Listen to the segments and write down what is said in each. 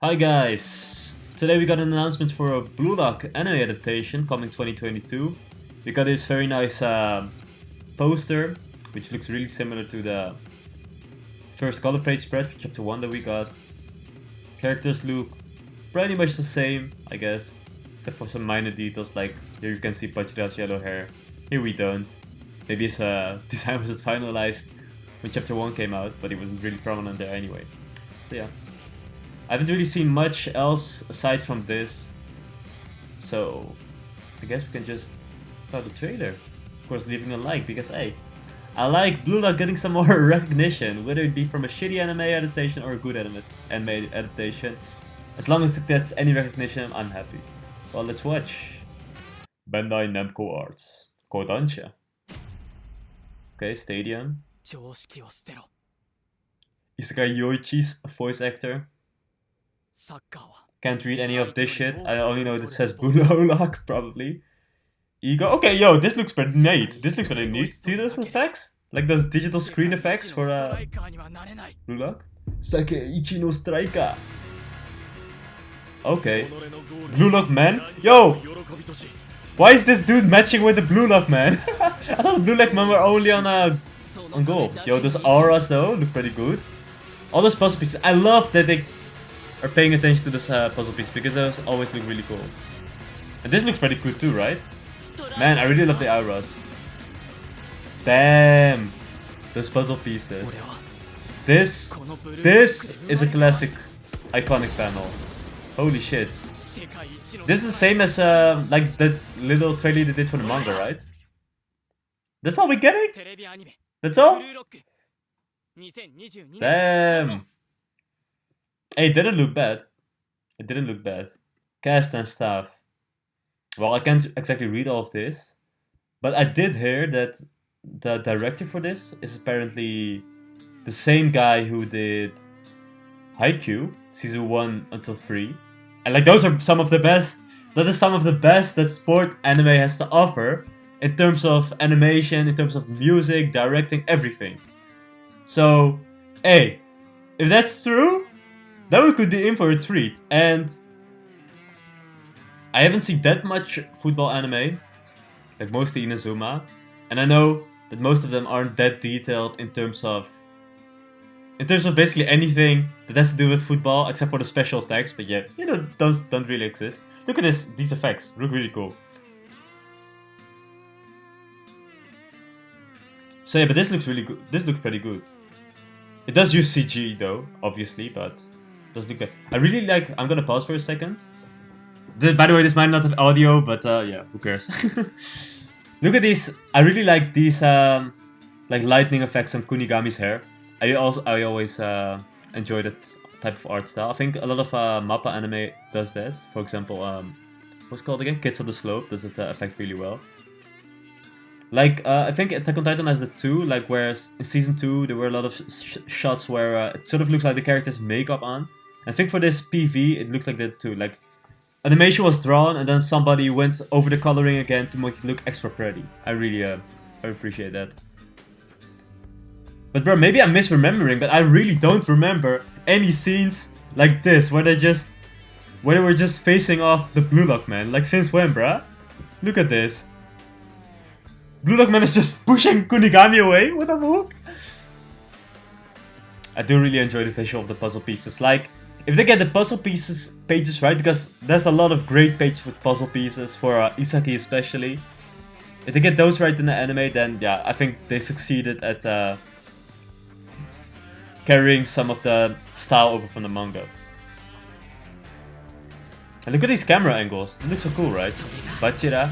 Hi guys! Today we got an announcement for a Blue Lock anime adaptation coming 2022. We got this very nice poster, which looks really similar to the first color page spread for chapter 1 that we got. Characters look pretty much the same, I guess, except for some minor details like here you can see Pachira's yellow hair, here we don't. Maybe his design wasn't finalized when chapter 1 came out, but he wasn't really prominent there anyway. So yeah. I haven't really seen much else aside from this, so I guess we can just start the trailer. Of course, leaving a like because hey, I like Blue Lock getting some more recognition, whether it be from a shitty anime adaptation or a good anime adaptation. As long as it gets any recognition, I'm happy. Well, let's watch. Bandai Namco Arts. Kodansha. Okay, Stadium. Isekai Yoichi's a voice actor. Can't read any of this shit. I only know that it says Blue Lock, probably. Ego. Okay, yo, this looks pretty neat. This looks pretty neat. See those effects? Like those digital screen effects for Blue Lock? Sakeichi no Striker. Okay. Blue Lock man. Yo! Why is this dude matching with the Blue Lock man? I thought the Blue Lock man were only on gold. Yo, those auras though look pretty good. All those puzzle pieces. I love that they are paying attention to this puzzle piece because those always look really cool. And this looks pretty good too, right? Man, I really love the auras. Damn! Those puzzle pieces. This is a classic, iconic panel. Holy shit. This is the same as like that little trailer they did for the manga, right? That's all we're getting? That's all? Damn! Hey, it didn't look bad. It didn't look bad. Cast and staff. Well, I can't exactly read all of this, but I did hear that the director for this is apparently the same guy who did Haikyuu, season 1 until 3. And like those are some of the best, that is some of the best that sport anime has to offer in terms of animation, in terms of music, directing, everything. So, hey, if that's true, then we could be in for a treat. And I haven't seen that much football anime, like mostly Inazuma, and I know that most of them aren't that detailed in terms of basically anything that has to do with football, except for the special attacks. But yeah, you know, those don't really exist. Look at these effects look really cool. So yeah, but this looks really good. This looks pretty good. It does use CG though, obviously, but it does look good. I really like. I'm gonna pause for a second. By the way, this might not have audio, but yeah, who cares? Look at these. I really like these like lightning effects on Kunigami's hair. I always enjoy that type of art style. I think a lot of Mappa anime does that. For example, what's it called again? Kids on the Slope does that effect really well. Like, I think Attack on Titan has the too, like where in season 2 there were a lot of shots where it sort of looks like the character's makeup on. I think for this PV it looks like that too. Like, animation was drawn and then somebody went over the coloring again to make it look extra pretty. I really I appreciate that. But bro, maybe I'm misremembering, but I really don't remember any scenes like this where they were just facing off the Blue Lock man. Like, since when, bruh? Look at this. Blue Lock man is just pushing Kunigami away with a hook. I do really enjoy the visual of the puzzle pieces. Like, if they get the puzzle pages right, because there's a lot of great pages with puzzle pieces for Isaki especially. If they get those right in the anime, then yeah, I think they succeeded at carrying some of the style over from the manga. And look at these camera angles. They look so cool, right? Bachira.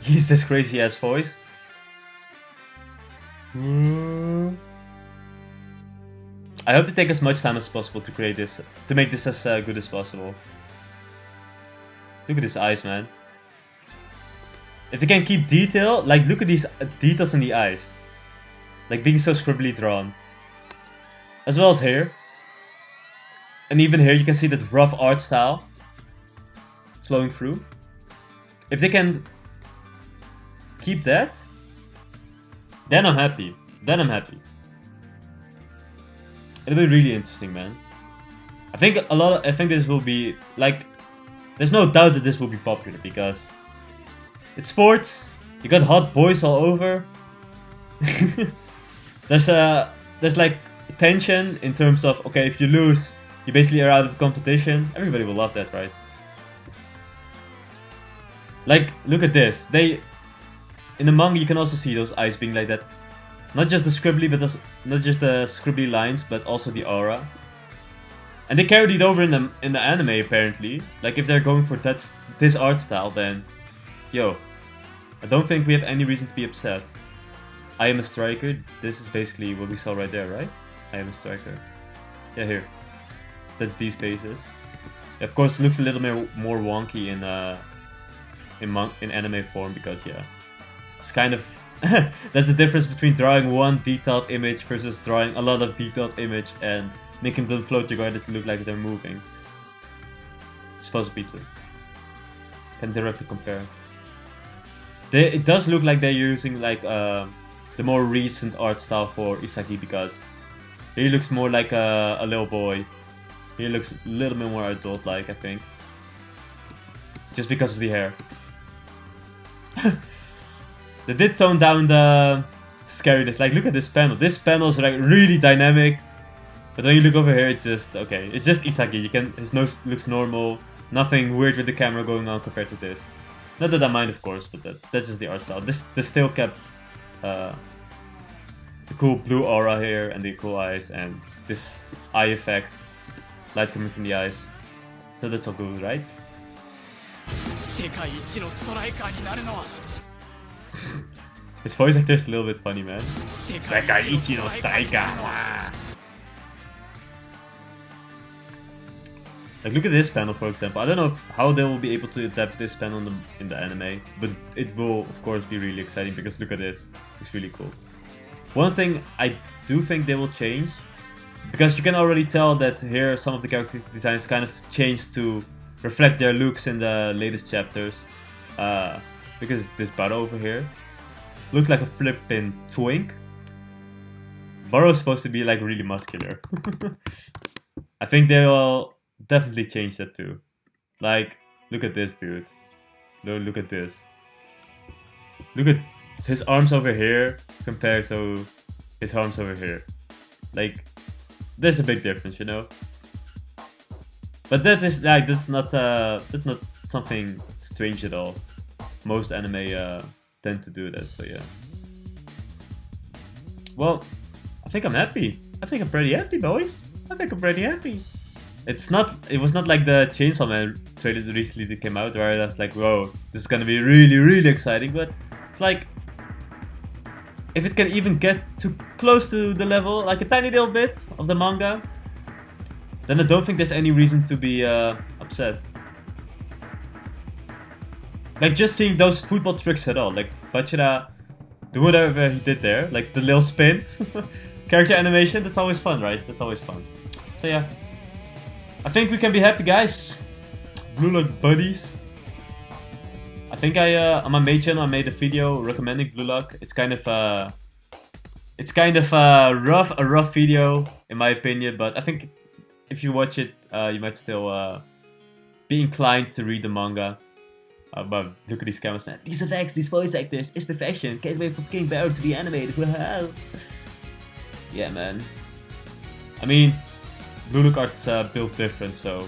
He's this crazy ass voice. I hope they take as much time as possible to create this, to make this as good as possible. Look at his eyes, man. If they can keep detail, like look at these details in the eyes. Like being so scribbly drawn. As well as here. And even here you can see that rough art style flowing through. If they can keep that, then I'm happy. It'll be really interesting, man. I think this will be like, there's no doubt that this will be popular because it's sports. You got hot boys all over. There's like tension in terms of, okay, if you lose, you basically are out of competition. Everybody will love that, right? Like, look at this. In the manga, you can also see those eyes being like that. Not just the scribbly, but not just the scribbly lines, but also the aura. And they carried it over in the anime apparently. Like, if they're going for this art style, then yo, I don't think we have any reason to be upset. I am a striker. This is basically what we saw right there, right? I am a striker. Yeah, here. That's these bases. Of course, it looks a little bit more wonky in anime form because yeah, it's kind of that's the difference between drawing one detailed image versus drawing a lot of detailed image and making them float together to look like they're moving. It's puzzle pieces. Can directly compare. It does look like they're using like the more recent art style for Isagi because he looks more like a little boy. He looks a little bit more adult-like, I think. Just because of the hair. They did tone down the scariness. Like, look at this panel. This panel is like really dynamic. But when you look over here, it's just, okay. It's just Isagi. His nose looks normal. Nothing weird with the camera going on compared to this. Not that I mind, of course, but that's just the art style. This still kept the cool blue aura here and the cool eyes and this eye effect. Light coming from the eyes. So that's all good, right? His voice actor is a little bit funny, man. Sekaiichi no striker. Like, look at this panel, for example. I don't know how they will be able to adapt this panel in the anime, but it will, of course, be really exciting because look at this. It's really cool. One thing I do think they will change, because you can already tell that here some of the character designs kind of changed to reflect their looks in the latest chapters. Because this Baro over here looks like a flippin' twink. Baro's supposed to be like really muscular. I think they will definitely change that too. Like, look at this dude. Look at this. Look at his arms over here compared to his arms over here. Like, there's a big difference, you know. But that is like that's not something strange at all. Most anime tend to do that, so yeah. Well, I think I'm happy. I think I'm pretty happy, boys. I think I'm pretty happy. It was not like the Chainsaw Man trailer that recently came out where I was like, whoa, this is gonna be really, really exciting, but it's like, if it can even get too close to the level, like a tiny little bit of the manga, then I don't think there's any reason to be upset. Like, just seeing those football tricks at all, like Bachira do whatever he did there, like the little spin, character animation, that's always fun, right? That's always fun. So yeah, I think we can be happy, guys. Blue Lock buddies. I think on my main channel I made a video recommending Blue Lock. It's kind of a rough video in my opinion, but I think if you watch it, you might still be inclined to read the manga. But look at these cameras, man. These effects, these voice actors, it's perfection. Can't wait for King Barrow to be animated. Wow. Yeah, man. I mean, Blue Look art's built different, so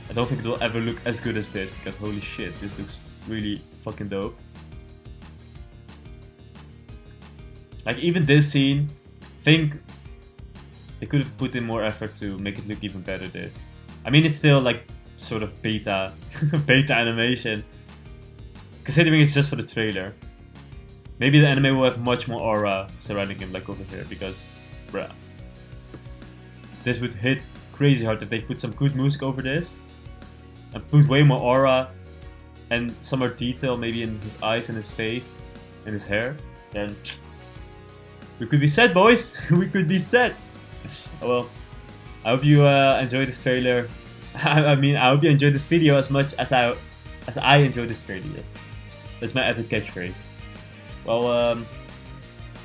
I don't think it will ever look as good as this, because holy shit, this looks really fucking dope. Like, even this scene, I think they could have put in more effort to make it look even better. I mean, it's still like sort of beta animation, considering it's just for the trailer. Maybe the anime will have much more aura surrounding him, like over here, because, bruh, this would hit crazy hard if they put some good music over this and put way more aura and some more detail, maybe in his eyes and his face and his hair. Then we could be set, boys. We could be set. Oh well, I hope you enjoyed this trailer. I mean, I hope you enjoyed this video as much as I enjoyed this trailer. Yes, that's my epic catchphrase. Well,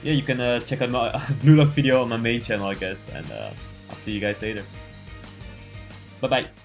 yeah, you can check out my Blue Lock video on my main channel, I guess, and I'll see you guys later. Bye bye.